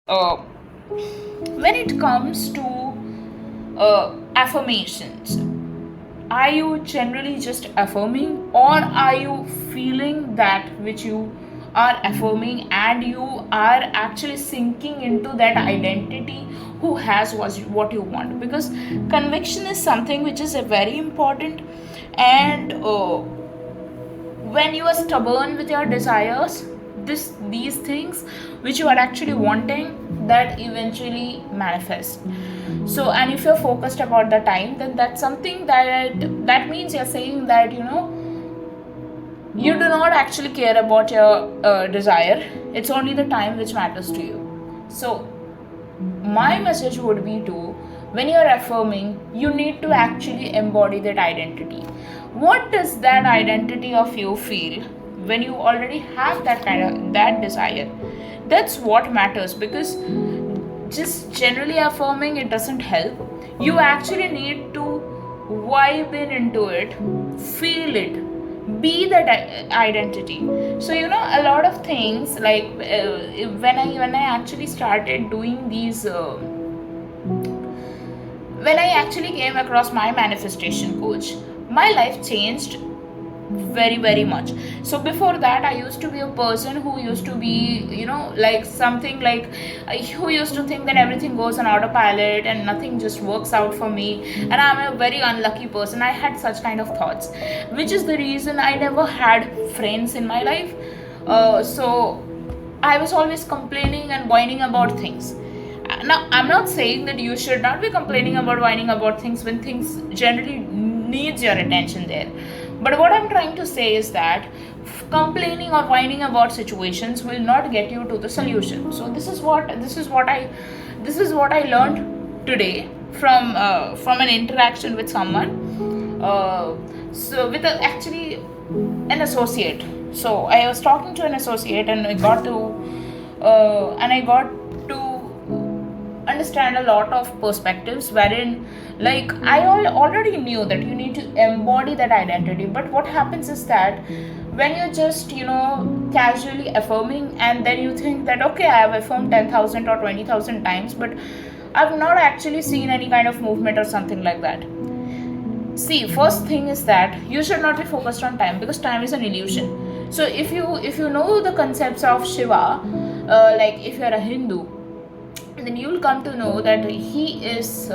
uh, when it comes to affirmations, are you generally just affirming, or are you feeling that which you are affirming, and you are actually sinking into that identity who has what you want? Because conviction is something which is a very important, and when you are stubborn with your desires, these things which you are actually wanting, that eventually manifest. So, and if you're focused about the time, then that's something that means you're saying that you do not actually care about your desire. It's only the time which matters to you. So my message would be to, when you're affirming, you need to actually embody that identity. What does that identity of you feel when you already have that kind of that desire? That's what matters, because just generally affirming, it doesn't help. You actually need to vibe in into it, feel it, be that identity. So a lot of things, like when I actually started doing these when I actually came across my manifestation coach, my life changed very, very much. So before that, I used to be a person who used to be, like something like, who used to think that everything goes on autopilot and nothing just works out for me, and I'm a very unlucky person. I had such kind of thoughts, which is the reason I never had friends in my life. So I was always complaining and whining about things. Now, I'm not saying that you should not be complaining about, whining about things when things generally needs your attention there. But what I'm trying to say is that complaining or whining about situations will not get you to the solution. So this is what I learned today from an interaction with someone. So with actually an associate. So I was talking to an associate, and I got to understand a lot of perspectives, wherein, like, already knew that you need to embody that identity. But what happens is that when you're just casually affirming, and then you think that, okay, I have affirmed 10,000 or 20,000 times, but I've not actually seen any kind of movement or something like that. See, first thing is that you should not be focused on time, because time is an illusion. So if you know the concepts of Shiva, like if you're a Hindu, then you'll come to know that he is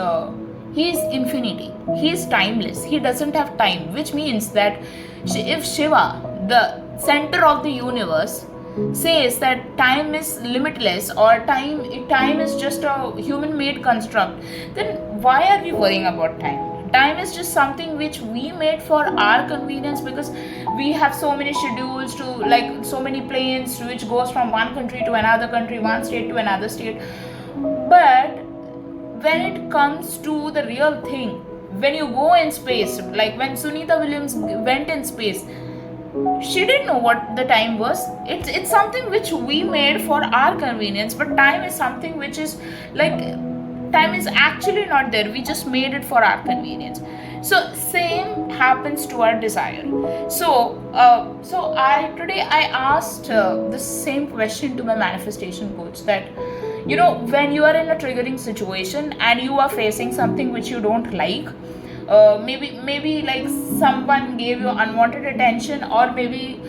infinity. He is timeless. He doesn't have time, which means that if Shiva, the center of the universe, says that time is limitless, or time is just a human made construct, then why are we worrying about time? Time is just something which we made for our convenience, because we have so many schedules, to like so many planes which goes from one country to another country, one state to another state. But when it comes to the real thing, when you go in space, like when Sunita Williams went in space, she didn't know what the time was. It's something which we made for our convenience, but time is something which is like, time is actually not there. We just made it for our convenience. So same happens to our desire. So I asked the same question to my manifestation coach, that when you are in a triggering situation and you are facing something which you don't like, maybe like someone gave you unwanted attention, or maybe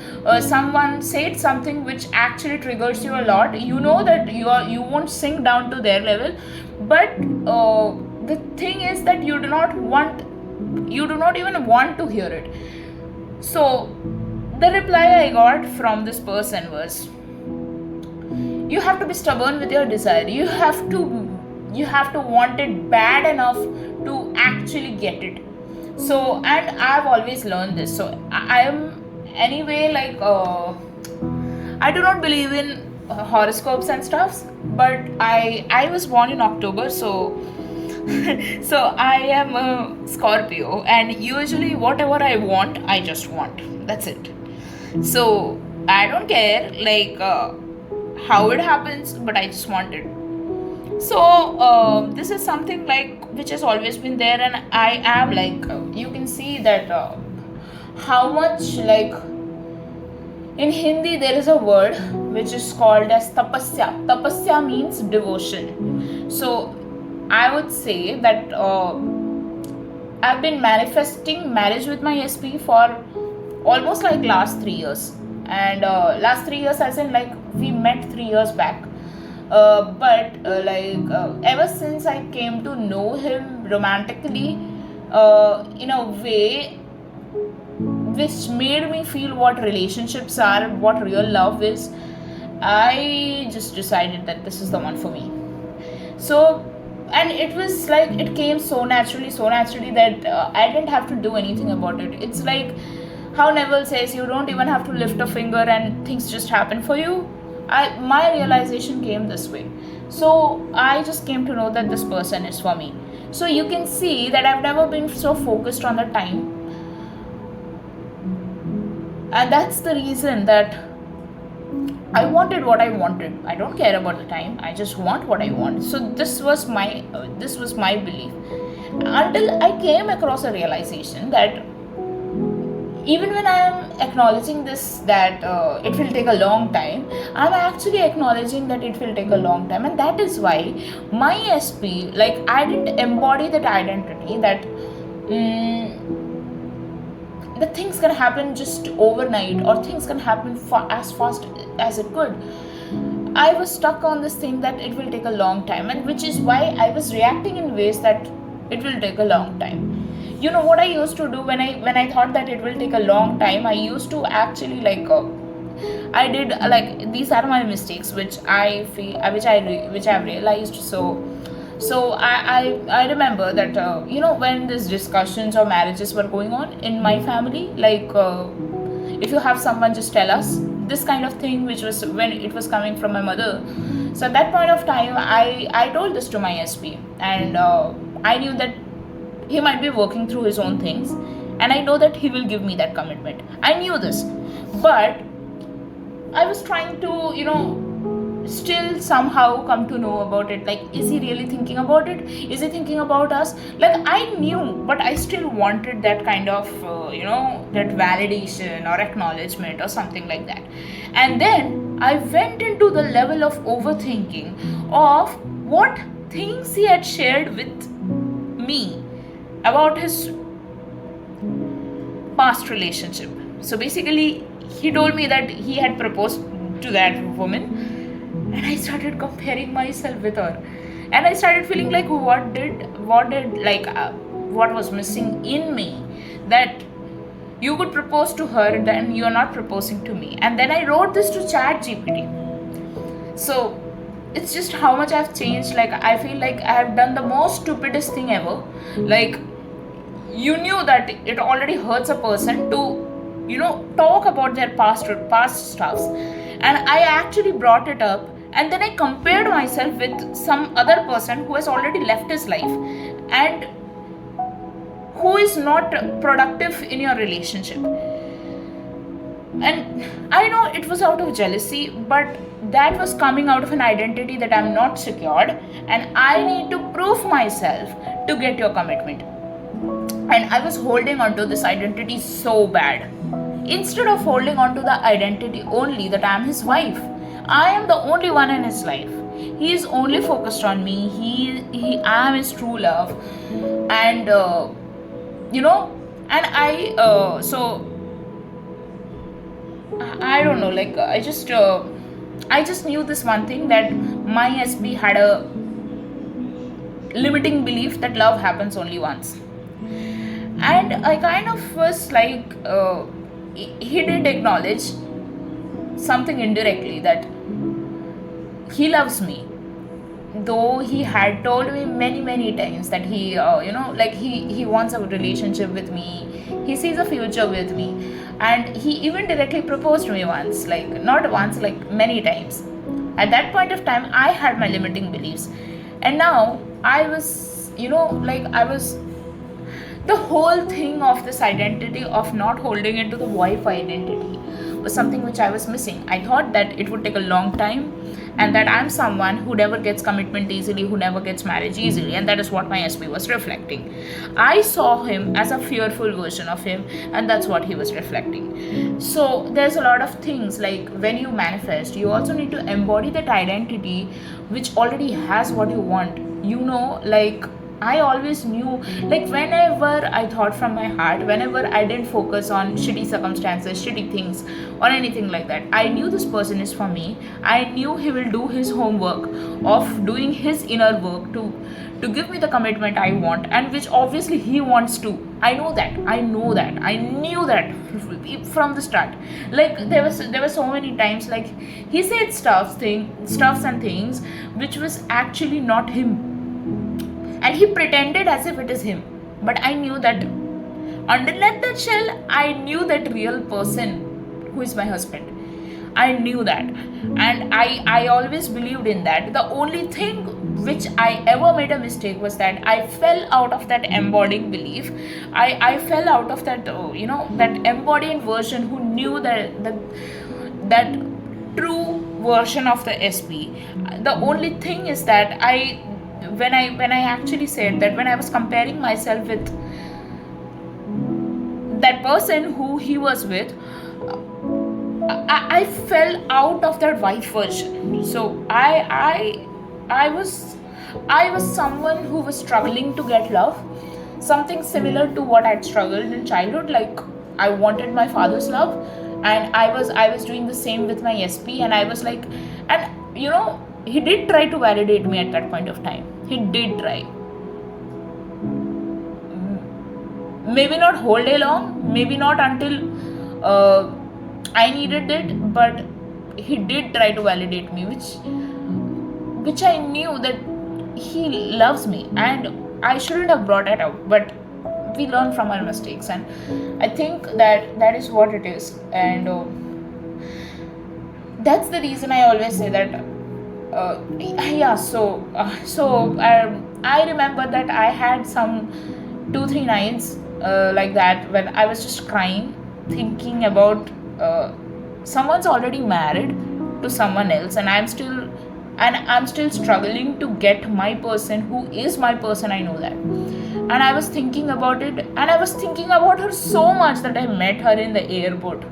someone said something which actually triggers you a lot. You know that you won't sink down to their level, but the thing is that you do not even want to hear it. So the reply I got from this person was, you have to be stubborn with your desire. You have to want it bad enough to actually get it. So, and I've always learned this. So I am anyway, like, I do not believe in horoscopes and stuffs, but I was born in October, so so I am a Scorpio, and usually whatever I want, I just want. That's it. So I don't care, like, how it happens, but I just want it. So this is something like which has always been there, and I am like, you can see that how much, like, in Hindi there is a word which is called as tapasya. Tapasya means devotion. So I would say that I've been manifesting marriage with my SP for almost like last 3 years. And last 3 years, as in like we met 3 years back. But ever since I came to know him romantically, in a way which made me feel what relationships are, what real love is, I just decided that this is the one for me. So, and it was like it came so naturally that I didn't have to do anything about it. It's like how Neville says, you don't even have to lift a finger and things just happen for you. My realization came this way. So I just came to know that this person is for me. So you can see that I've never been so focused on the time, and that's the reason that I wanted what I wanted. I don't care about the time. I just want what I want. So this was my belief, until I came across a realization that even when I am acknowledging this, that it will take a long time, I'm actually acknowledging that it will take a long time. And that is why my SP, like, I didn't embody that identity that the things can happen just overnight, or things can happen as fast as it could. I was stuck on this thing that it will take a long time, and which is why I was reacting in ways that it will take a long time. You know what I used to do when I thought that it will take a long time? I used to actually I did these are my mistakes, which I feel which I've realized. So I remember that when these discussions or marriages were going on in my family, if you have someone, just tell us, this kind of thing, which was when it was coming from my mother. So at that point of time, I told this to my SP, and I knew that he might be working through his own things, and I know that he will give me that commitment. I knew this, but I was trying to still somehow come to know about it. Like, is he really thinking about it? Is he thinking about us? Like, I knew, but I still wanted that kind of that validation or acknowledgement or something like that. And then I went into the level of overthinking of what things he had shared with me about his past relationship. So basically, he told me that he had proposed to that woman, and I started comparing myself with her, and I started feeling like what was missing in me, that you could propose to her, then you are not proposing to me. And then I wrote this to Chat GPT. So it's just how much I've changed. Like, I feel like I have done the most stupidest thing ever. Like, you knew that it already hurts a person to talk about their past stuffs, and I actually brought it up, and then I compared myself with some other person who has already left his life and who is not productive in your relationship. And I know it was out of jealousy, but that was coming out of an identity that I'm not secured, and I need to prove myself to get your commitment. And I was holding on to this identity so bad. Instead of holding on to the identity only that I am his wife, I am the only one in his life. He is only focused on me. I am his true love, and and I don't know. Like, I just knew this one thing, that my SB had a limiting belief that love happens only once. And I kind of was like, he did acknowledge something indirectly that he loves me, though he had told me many times that he he wants a relationship with me, he sees a future with me, and he even directly proposed to me once, like not once, like many times. At that point of time, I had my limiting beliefs, and now I was the whole thing of this identity of not holding into the wife identity was something which I was missing. I thought that it would take a long time, and that I'm someone who never gets commitment easily, who never gets marriage easily, and that is what my SP was reflecting. I saw him as a fearful version of him, and that's what he was reflecting. So there's a lot of things, like when you manifest, you also need to embody that identity which already has what you want. Like I always knew, like whenever I thought from my heart, whenever I didn't focus on shitty circumstances, shitty things, or anything like that, I knew this person is for me. I knew he will do his homework of doing his inner work to give me the commitment I want, and which obviously he wants to. I know that. I knew that from the start. Like there were so many times, like he said stuffs and things which was actually not him, and he pretended as if it is him. But I knew that underneath that shell, I knew that real person who is my husband. I knew that, and I always believed in that. The only thing which I ever made a mistake was that I fell out of that embodying belief. I fell out of that that embodied version who knew that true version of the SP. The only thing is that when I actually said that, when I was comparing myself with that person who he was with, I fell out of that wife version. So I was someone who was struggling to get love, something similar to what I'd struggled in childhood. Like I wanted my father's love, and I was doing the same with my SP, and I was like, and he did try to validate me at that point of time. He did try. Maybe not whole day long, maybe not until I needed it, but he did try to validate me, which I knew that he loves me, and I shouldn't have brought it out. But we learn from our mistakes, and I think that is what it is. And that's the reason I always say that yeah. I remember that I had some 2-3 nights like that, when I was just crying, thinking about someone's already married to someone else, and I'm still struggling to get my person who is my person. I know that. And I was thinking about it, and I was thinking about her so much that I met her in the airport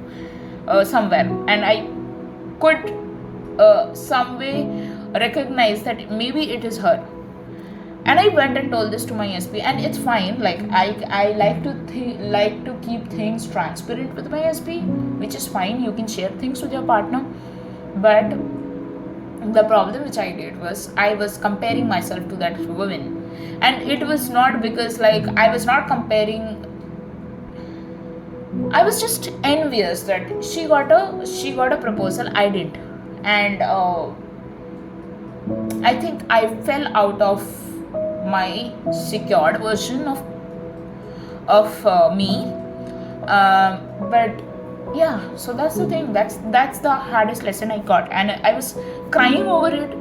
somewhere, and I could some way recognize that maybe it is her. And I went and told this to my SP, and it's fine. Like I like to keep things transparent with my SP, which is fine. You can share things with your partner. But the problem which I did was I was comparing myself to that woman, and it was not because, like, I was not comparing. I was just envious that she got a proposal, I didn't. And I think I fell out of my secured version of me. But yeah, so that's the thing. That's the hardest lesson I got, and I was crying over it,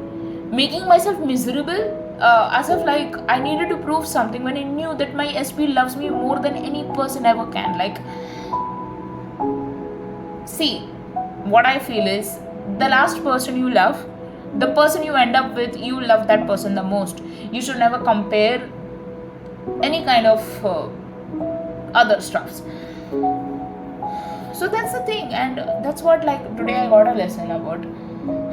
making myself miserable, as if like I needed to prove something, when I knew that my SP loves me more than any person ever can. Like, see, what I feel is, the last person you love, the person you end up with, you love that person the most. You should never compare any kind of other stuffs. So that's the thing, and that's what, like, today I got a lesson about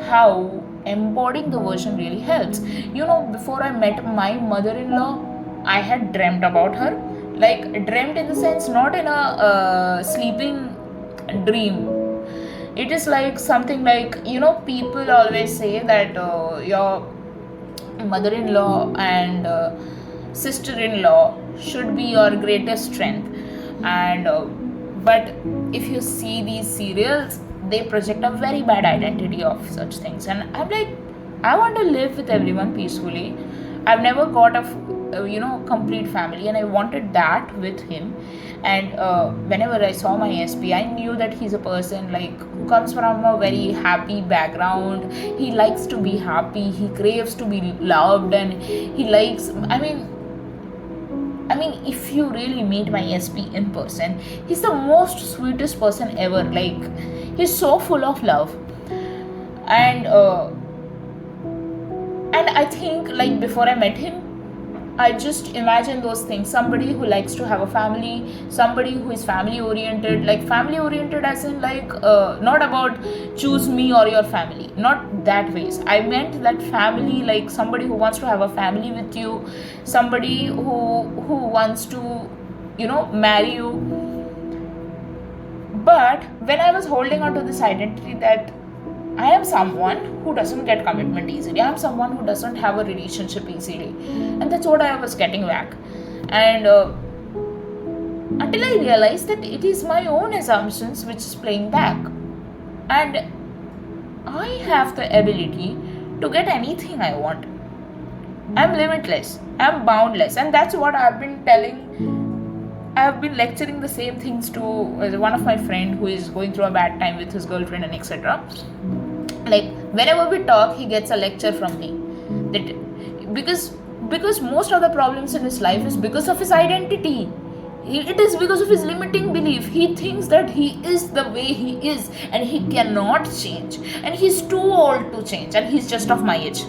how embodying the version really helps. Before I met my mother-in-law, I had dreamt about her. Like, dreamt in the sense, not in a sleeping dream. It is like something like, people always say that your mother-in-law and sister-in-law should be your greatest strength. And but if you see these serials, they project a very bad identity of such things. And I'm like, I want to live with everyone peacefully. I've never got a complete family, and I wanted that with him. And whenever I saw my SP, I knew that he's a person, like, who comes from a very happy background. He likes to be happy, he craves to be loved, and he likes, I mean, if you really meet my SP in person, he's the most sweetest person ever. Like, he's so full of love. And And I think, like, before I met him, I just imagine those things. Somebody who likes to have a family, somebody who is family oriented, like family oriented as in like not about choose me or your family, not that ways. I meant that family, like somebody who wants to have a family with you, somebody who wants to, marry you. But when I was holding on to this identity that I am someone who doesn't get commitment easily, I am someone who doesn't have a relationship easily, and that's what I was getting back. And until I realized that it is my own assumptions which is playing back, and I have the ability to get anything I want. I'm limitless, I'm boundless, and that's what I've been telling. I've been lecturing the same things to one of my friend who is going through a bad time with his girlfriend and etc. Like whenever we talk, he gets a lecture from me. That because most of the problems in his life is because of his identity. It is because of his limiting belief. He thinks that he is the way he is and he cannot change, and he's too old to change, and he's just of my age.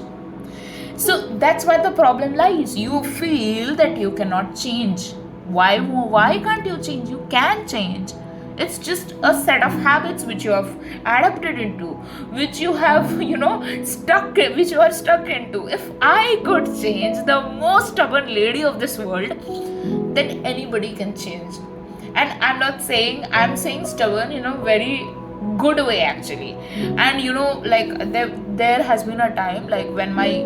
So that's where the problem lies. You feel that you cannot change. Why can't you change? You can change. It's just a set of habits which you have adapted into, which you have which you are stuck into. If I could change the most stubborn lady of this world, then anybody can change. And I'm saying stubborn in a very good way actually. And like there has been a time like when my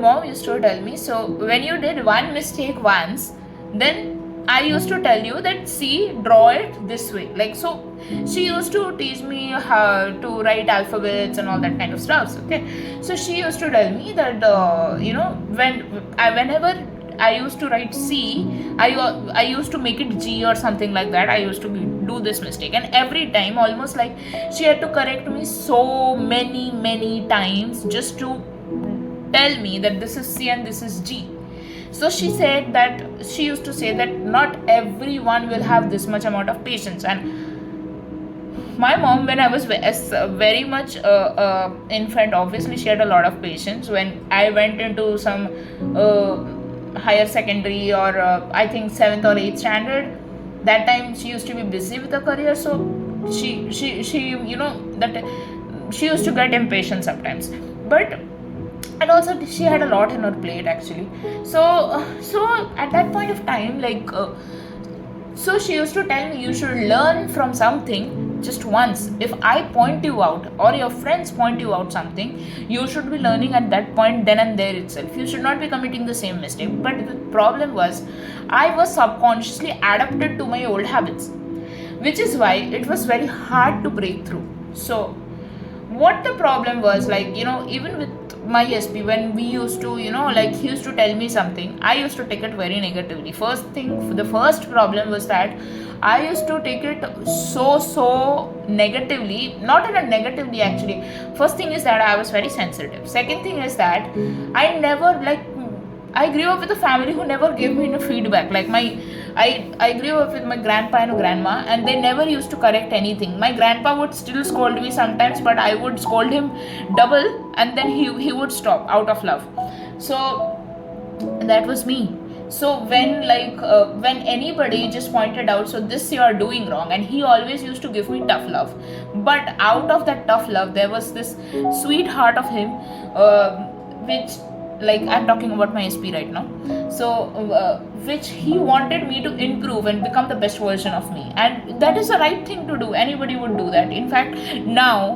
mom used to tell me, so when you did one mistake once, then I used to tell you that, see, draw it this way. Like, so she used to teach me how to write alphabets and all that kind of stuff. Okay. So she used to tell me that, whenever I used to write C, I used to make it G or something like that. I used to do this mistake. And every time, almost like she had to correct me so many times just to tell me that this is C and this is G. So she used to say that not everyone will have this much amount of patience. And my mom, when I was very much infant, obviously she had a lot of patience. When I went into some higher secondary or I think 7th or 8th standard, that time she used to be busy with her career, so she that she used to get impatient sometimes. But and also she had a lot in her plate actually. So at that point of time, like so she used to tell me, you should learn from something just once. If I point you out or your friends point you out something, you should be learning at that point, then and there itself. You should not be committing the same mistake. But the problem was, I was subconsciously adapted to my old habits, which is why it was very hard to break through. So what the problem was, like even with my SP, when we used to like he used to tell me something, I used to take it very negatively. The first problem was that I used to take it so negatively, not in a negatively actually. First thing is that I was very sensitive. Second thing is that I grew up with a family who never gave me feedback. Like I grew up with my grandpa and grandma, and they never used to correct anything. My grandpa would still scold me sometimes, but I would scold him double, and then he would stop out of love. So that was me. So when anybody just pointed out, so this you are doing wrong, and he always used to give me tough love. But out of that tough love, there was this sweetheart of him, which, like, I'm talking about my SP right now, so which he wanted me to improve and become the best version of me, and that is the right thing to do. Anybody would do that. In fact, now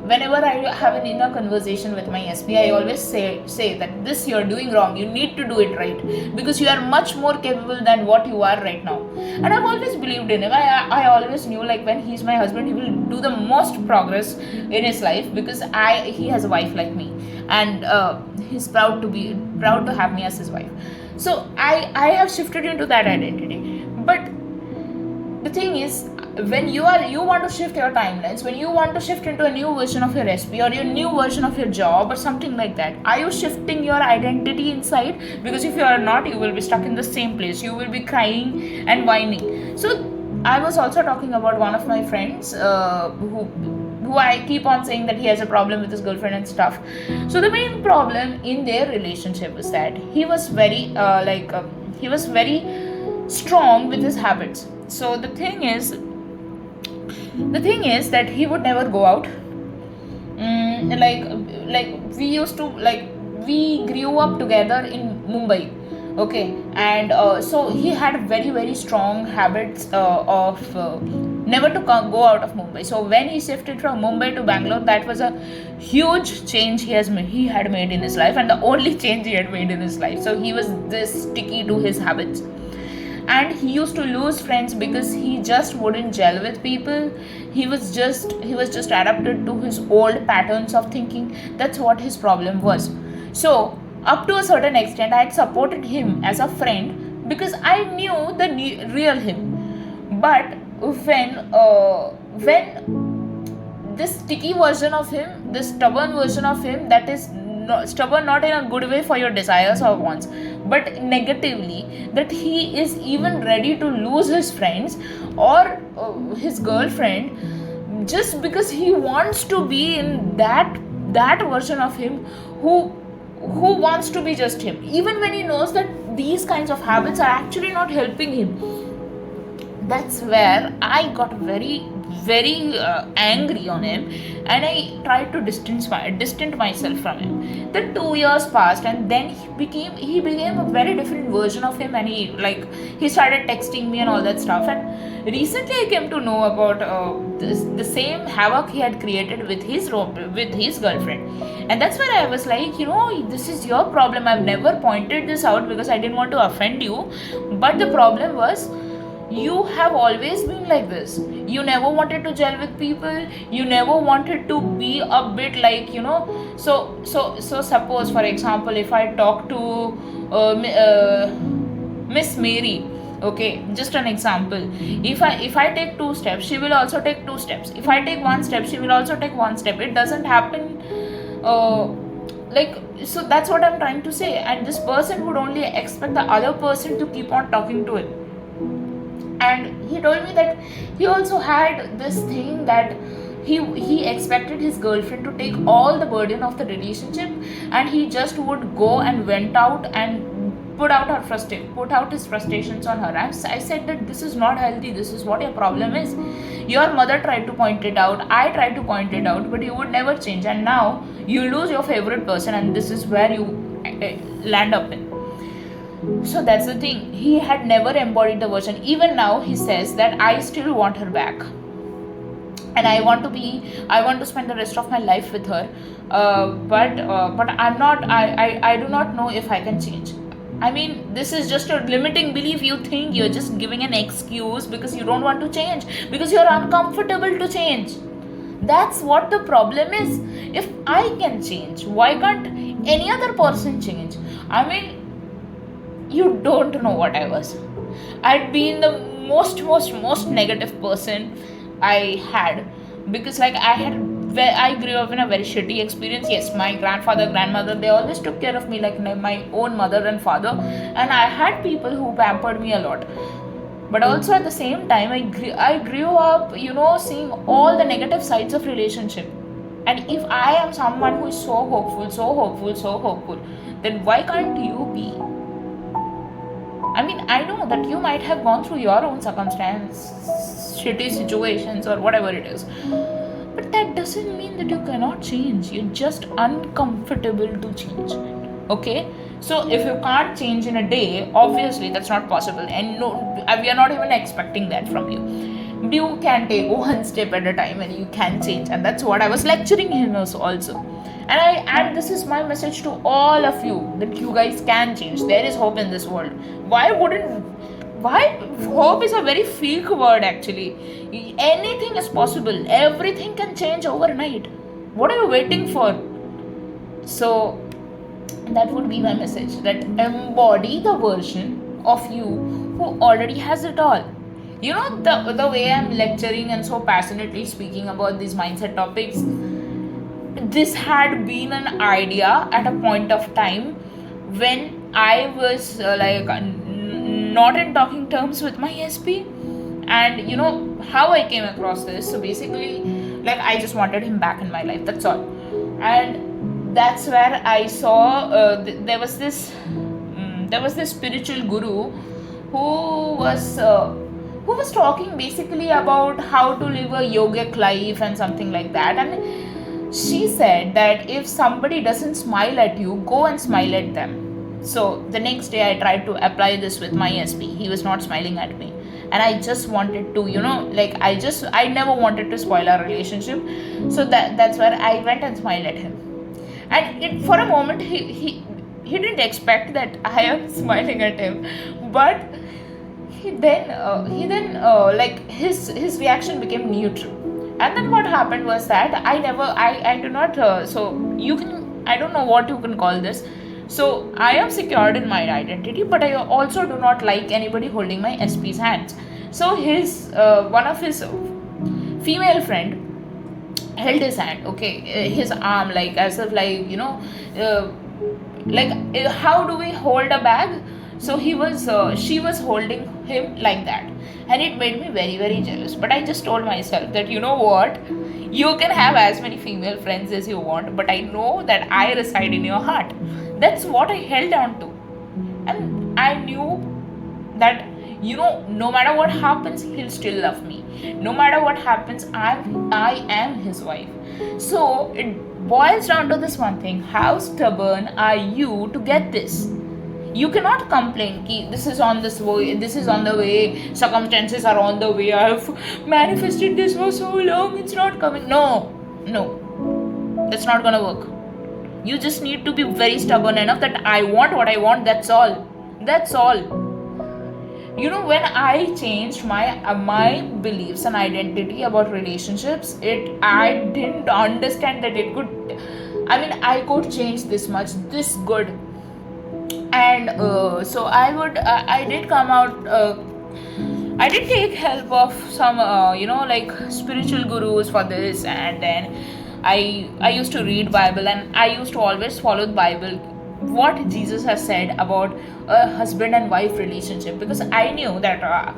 whenever I have an inner conversation with my SP, I always say that this you're doing wrong, you need to do it right, because you are much more capable than what you are right now. And I've always believed in him. I always knew, like, when he's my husband, he will do the most progress in his life, because he has a wife like me, and he's proud to have me as his wife. So I have shifted into that identity. But the thing is, when you want to shift your timelines, when you want to shift into a new version of your SP or your new version of your job or something like that, are you shifting your identity inside? Because if you are not, you will be stuck in the same place. You will be crying and whining. So I was also talking about one of my friends who who I keep on saying that he has a problem with his girlfriend and stuff. So the main problem in their relationship is that he was he was very strong with his habits. So the thing is that he would never go out. We used to, we grew up together in Mumbai. Okay. And so he had very very strong habits of never to go out of Mumbai. So when he shifted from Mumbai to Bangalore, that was a huge change he had made in his life, and the only change he had made in his life. So he was this sticky to his habits, and he used to lose friends because he just wouldn't gel with people. He was just adapted to his old patterns of thinking. That's what his problem was. So up to a certain extent, I had supported him as a friend because I knew the real him. But when this sticky version of him, this stubborn version of him, that is stubborn not in a good way for your desires or wants, but negatively, that he is even ready to lose his friends or his girlfriend just because he wants to be in that version of him who wants to be just him, even when he knows that these kinds of habits are actually not helping him. That's where I got very very angry on him, and I tried to distant myself from him. The 2 years passed, and then he became a very different version of him, and he started texting me and all that stuff. And recently I came to know about the same havoc he had created with his girlfriend. And that's where I was like, this is your problem. I've never pointed this out because I didn't want to offend you, but the problem was, you have always been like this. You never wanted to gel with people. You never wanted to be a bit so suppose, for example, if I talk to Miss Mary, okay, just an example. If I take 2 steps, she will also take 2 steps. If I take 1 step, she will also take 1 step. It doesn't happen so that's what I'm trying to say. And this person would only expect the other person to keep on talking to him. And he told me that he also had this thing that he expected his girlfriend to take all the burden of the relationship, and he just would go and went out and put out his frustrations on her. I said that this is not healthy. This is what your problem is. Your mother tried to point it out, I tried to point it out, but you would never change, and now you lose your favorite person, and this is where you land up in. So that's the thing. He had never embodied the version. Even now he says that I still want her back, and I want to spend the rest of my life with her, but I'm not, I do not know if I can change. I mean, this is just a limiting belief. You think you're just giving an excuse because you don't want to change, because you're uncomfortable to change. That's what the problem is. If I can change, why can't any other person change? I mean, you don't know what I was. I'd been the most negative person I had, because I grew up in a very shitty experience. Yes, my grandfather, grandmother, they always took care of me like my own mother and father, and I had people who pampered me a lot. But also at the same time, I grew up, seeing all the negative sides of relationship. And if I am someone who is so hopeful, then why can't you be? I mean, I know that you might have gone through your own circumstance, shitty situations, or whatever it is. But that doesn't mean that you cannot change. You're just uncomfortable to change. Okay? So if you can't change in a day, obviously that's not possible. And no, we are not even expecting that from you. You can take one step at a time and you can change. And that's what I was lecturing him also. And this is my message to all of you, that you guys can change. There is hope in this world. Why hope is a very fake word actually. Anything is possible. Everything can change overnight. What are you waiting for? So that would be my message, that embody the version of you who already has it all. The way I'm lecturing and so passionately speaking about these mindset topics, this had been an idea at a point of time when I was not in talking terms with my SP. And how I came across this. So basically, Like I just wanted him back in my life, that's all. And that's where I saw there was this spiritual guru who was talking basically about how to live a yogic life and something like that. And she said that if somebody doesn't smile at you, go and smile at them. So the next day I tried to apply this with my SP. He was not smiling at me, and I just wanted to, like I never wanted to spoil our relationship. So that's where I went and smiled at him. And for a moment he didn't expect that I am smiling at him, but like his reaction became neutral. And then what happened was that I do not so you can, I don't know what you can call this. So I am secured in my identity, but I also do not like anybody holding my SP's hands. So his one of his female friend held his hand, okay, his arm, like as if like, how do we hold a bag? So she was holding him like that, and it made me very very jealous. But I just told myself that, you know what, you can have as many female friends as you want, but I know that I reside in your heart. That's what I held on to. And I knew that, no matter what happens, he'll still love me. No matter what happens, I am his wife. So it boils down to this one thing: how stubborn are you to get this? You cannot complain ki this is on the way, circumstances are on the way, I've manifested this for so long, it's not coming. No, that's not gonna work. You just need to be very stubborn enough that I want what I want, that's all. When I changed my beliefs and identity about relationships, I didn't understand that I could change this much, this good. And so I did come out, I did take help of some like spiritual gurus for this. And then I used to read Bible, and I used to always follow the Bible, what Jesus has said about a husband and wife relationship, because I knew that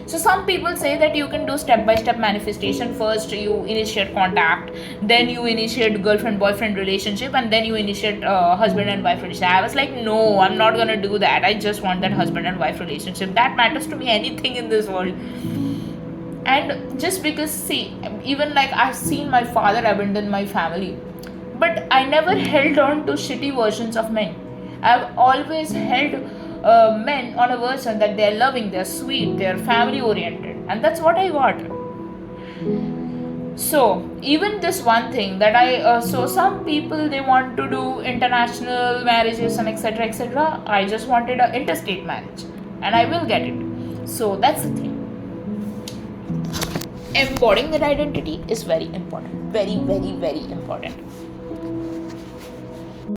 so some people say that you can do step by step manifestation. First you initiate contact, then you initiate girlfriend boyfriend relationship, and then you initiate husband and wife relationship. I was like, no, I'm not gonna do that. I just want that husband and wife relationship. That matters to me anything in this world. And just because, see, even like I've seen my father abandon my family, but I never held on to shitty versions of men. I've always held men on a version that they're loving, they're sweet, they're family oriented, and that's what I got. So even this one thing that so some people, they want to do international marriages and etc etc. I just wanted an interstate marriage, and I will get it. So that's the thing. Embodying that identity is very important, very very very important.